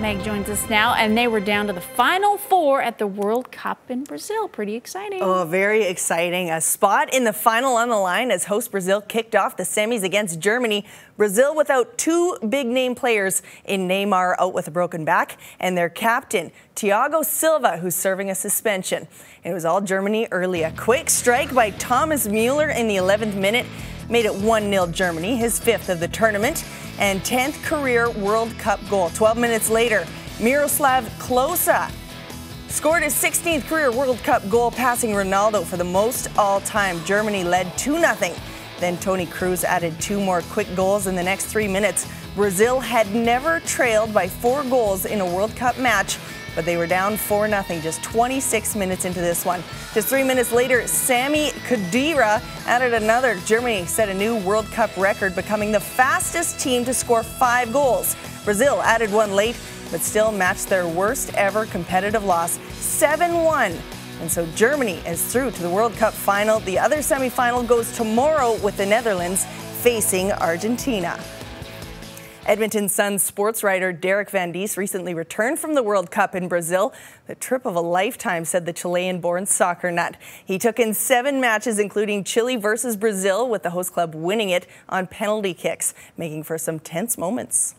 Meg joins us now, and they were down to the Final Four at the World Cup in Brazil. Pretty exciting. Oh, very exciting. A spot in the final on the line as host Brazil kicked off the semis against Germany. Brazil without two big-name players in Neymar out with a broken back and their captain, Thiago Silva, who's serving a suspension. It was all Germany early. A quick strike by Thomas Müller in the 11th minute made it 1-0 Germany, his 5th of the tournament, and 10th career World Cup goal. 12 minutes later, Miroslav Klose scored his 16th career World Cup goal, passing Ronaldo for the most all-time. Germany led 2-0. Then Toni Kroos added 2 more quick goals in the next 3 minutes. Brazil had never trailed by 4 goals in a World Cup match, but they were down 4-0 just 26 minutes into this one. Just 3 minutes later, Sami Khedira added another. Germany set a new World Cup record, becoming the fastest team to score 5 goals. Brazil added 1 late, but still matched their worst ever competitive loss, 7-1. And so Germany is through to the World Cup final. The other semifinal goes tomorrow with the Netherlands facing Argentina. Edmonton Sun's sports writer Derek Van Diest recently returned from the World Cup in Brazil. The trip of a lifetime, said the Chilean-born soccer nut. He took in 7 matches, including Chile versus Brazil, with the host club winning it on penalty kicks, making for some tense moments.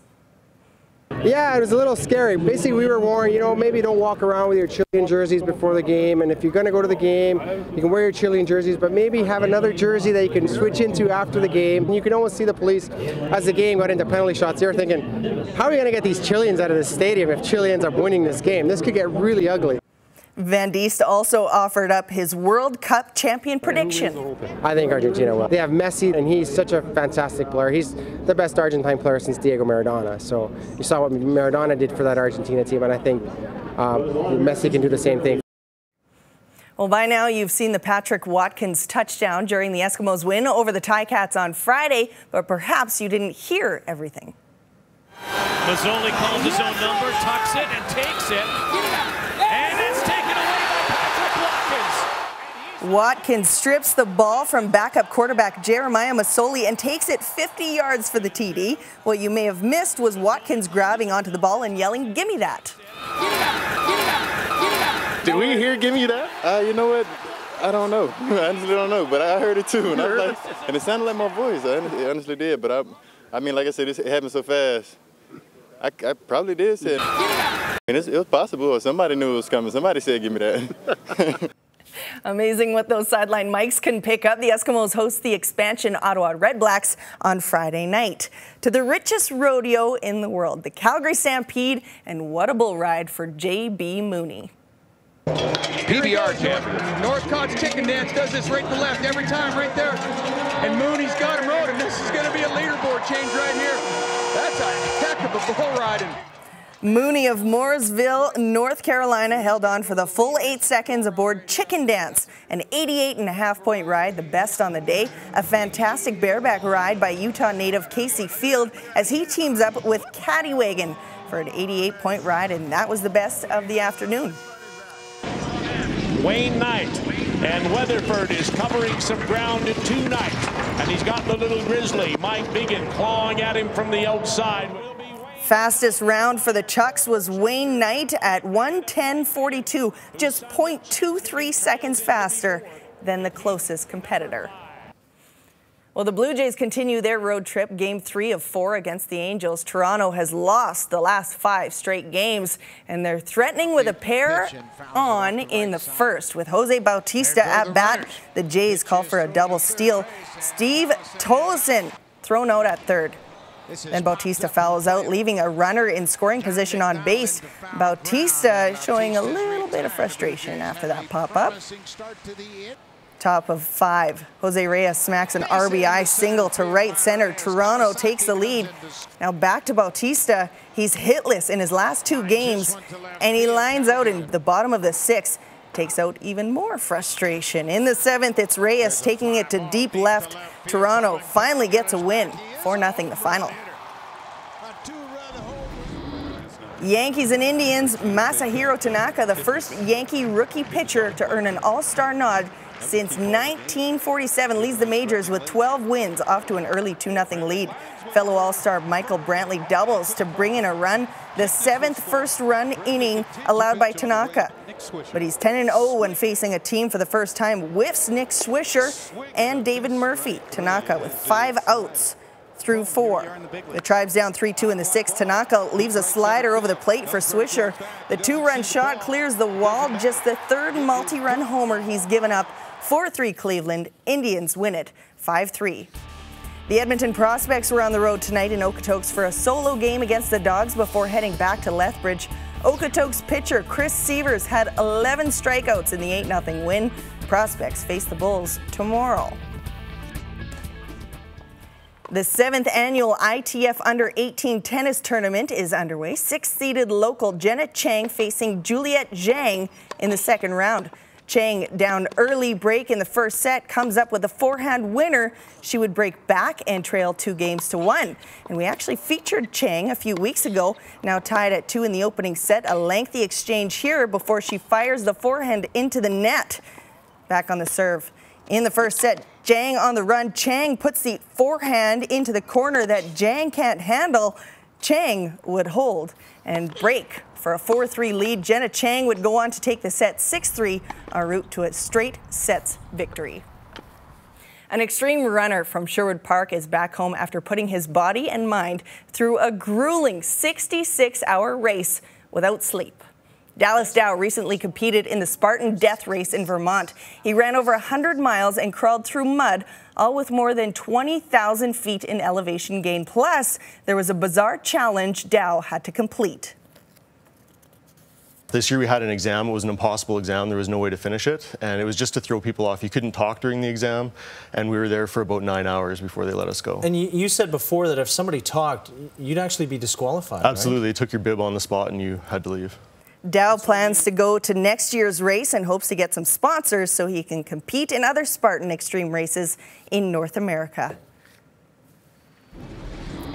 Yeah, it was a little scary. Basically, we were warned, maybe don't walk around with your Chilean jerseys before the game, and if you're going to go to the game, you can wear your Chilean jerseys, but maybe have another jersey that you can switch into after the game. And you can almost see the police as the game got into penalty shots. They were thinking, how are we going to get these Chileans out of the stadium if Chile ends up winning this game? This could get really ugly. Van Diest also offered up his World Cup champion prediction. I think Argentina will. They have Messi, and he's such a fantastic player. He's the best Argentine player since Diego Maradona. So you saw what Maradona did for that Argentina team, and I think Messi can do the same thing. Well, by now you've seen the Patrick Watkins touchdown during the Eskimos' win over the Ticats on Friday, but perhaps you didn't hear everything. Mazzoli calls his own number, tucks it, and takes it. And it's taken away by Patrick Watkins. Watkins strips the ball from backup quarterback Jeremiah Masoli and takes it 50 yards for the TD. What you may have missed was Watkins grabbing onto the ball and yelling, "Gimme that." Did we hear "Gimme that"? You know what? I don't know. I honestly don't know, but I heard it too. And it sounded like my voice. It honestly did, but I mean, like I said, it happened so fast. I probably did say it. I mean, it was possible, or somebody knew it was coming. Somebody said, "Give me that." Amazing what those sideline mics can pick up. The Eskimos host the expansion Ottawa Redblacks on Friday night. To the richest rodeo in the world, the Calgary Stampede, and what a bull ride for J.B. Mooney. PBR champion. Northcott's chicken dance does this right to left every time right there. And Mooney's got him rode, and this is going to be a leaderboard change right here. That's a heck of a bull riding. Mooney of Mooresville, North Carolina, held on for the full 8 seconds aboard Chicken Dance, an 88.5-point ride, the best on the day. A fantastic bareback ride by Utah native Casey Field as he teams up with Caddywagon for an 88-point ride, and that was the best of the afternoon. Wayne Knight and Weatherford is covering some ground in 2 nights. And he's got the little grizzly, Mike Biggin, clawing at him from the outside. Fastest round for the Chucks was Wayne Knight at 1:10.42, just 0.23 seconds faster than the closest competitor. Well, the Blue Jays continue their road trip, Game 3 of 4 against the Angels. Toronto has lost the last 5 straight games, and they're threatening with a pair on in the first. With Jose Bautista at bat, the Jays call for a double steal. Steve Tolleson thrown out at third. Then Bautista fouls out, leaving a runner in scoring position on base. Bautista showing a little bit of frustration after that pop-up. Top of 5. Jose Reyes smacks an RBI single to right center. Toronto takes the lead. Now back to Bautista. He's hitless in his last 2 games, and he lines out in the bottom of the 6th. Takes out even more frustration. In the 7th, it's Reyes taking it to deep left. Toronto finally gets a win. 4-0 the final. Yankees and Indians, Masahiro Tanaka, the first Yankee rookie pitcher to earn an all-star nod, since 1947, leads the majors with 12 wins, off to an early 2-0 lead. Fellow All-Star Michael Brantley doubles to bring in a run, the 7th first-run inning allowed by Tanaka. But he's 10-0 when facing a team for the first time whiffs Nick Swisher and David Murphy. Tanaka with 5 outs through 4. The Tribe's down 3-2 in the 6th. Tanaka leaves a slider over the plate for Swisher. The 2-run shot clears the wall, just the 3rd multi-run homer he's given up. 4-3 Cleveland. Indians win it 5-3. The Edmonton Prospects were on the road tonight in Okotoks for a solo game against the Dogs before heading back to Lethbridge. Okotoks pitcher Chris Sievers had 11 strikeouts in the 8-0 win. Prospects face the Bulls tomorrow. The 7th annual ITF Under-18 tennis tournament is underway. 6th-seeded local Jenna Chang facing Juliette Zhang in the 2nd round. Chang, down early break in the first set, comes up with a forehand winner. She would break back and trail 2-1. And we actually featured Chang a few weeks ago, now tied at 2 in the opening set. A lengthy exchange here before she fires the forehand into the net. Back on the serve. In the first set, Zhang on the run. Chang puts the forehand into the corner that Zhang can't handle. Chang would hold and break for a 4-3 lead. Jenna Chang would go on to take the set 6-3 en route to a straight sets victory. An extreme runner from Sherwood Park is back home after putting his body and mind through a grueling 66-hour race without sleep. Dallas Dow recently competed in the Spartan Death Race in Vermont. He ran over 100 miles and crawled through mud, all with more than 20,000 feet in elevation gain. Plus, there was a bizarre challenge Dow had to complete. This year we had an exam. It was an impossible exam. There was no way to finish it, and it was just to throw people off. You couldn't talk during the exam, and we were there for about 9 hours before they let us go. And you said before that if somebody talked, you'd actually be disqualified. Absolutely. Right? They took your bib on the spot, and you had to leave. Dow plans to go to next year's race and hopes to get some sponsors so he can compete in other Spartan extreme races in North America.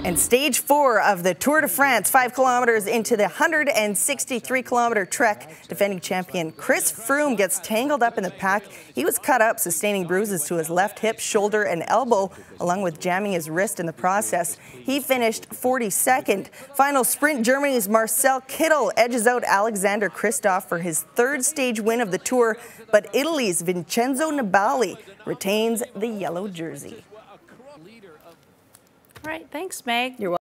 And stage 4 of the Tour de France, 5 kilometers into the 163-kilometer trek, defending champion Chris Froome gets tangled up in the pack. He was cut up, sustaining bruises to his left hip, shoulder, and elbow, along with jamming his wrist in the process. He finished 42nd. Final sprint, Germany's Marcel Kittel edges out Alexander Kristoff for his 3rd stage win of the Tour, but Italy's Vincenzo Nibali retains the yellow jersey. All right, thanks, Meg. You're welcome.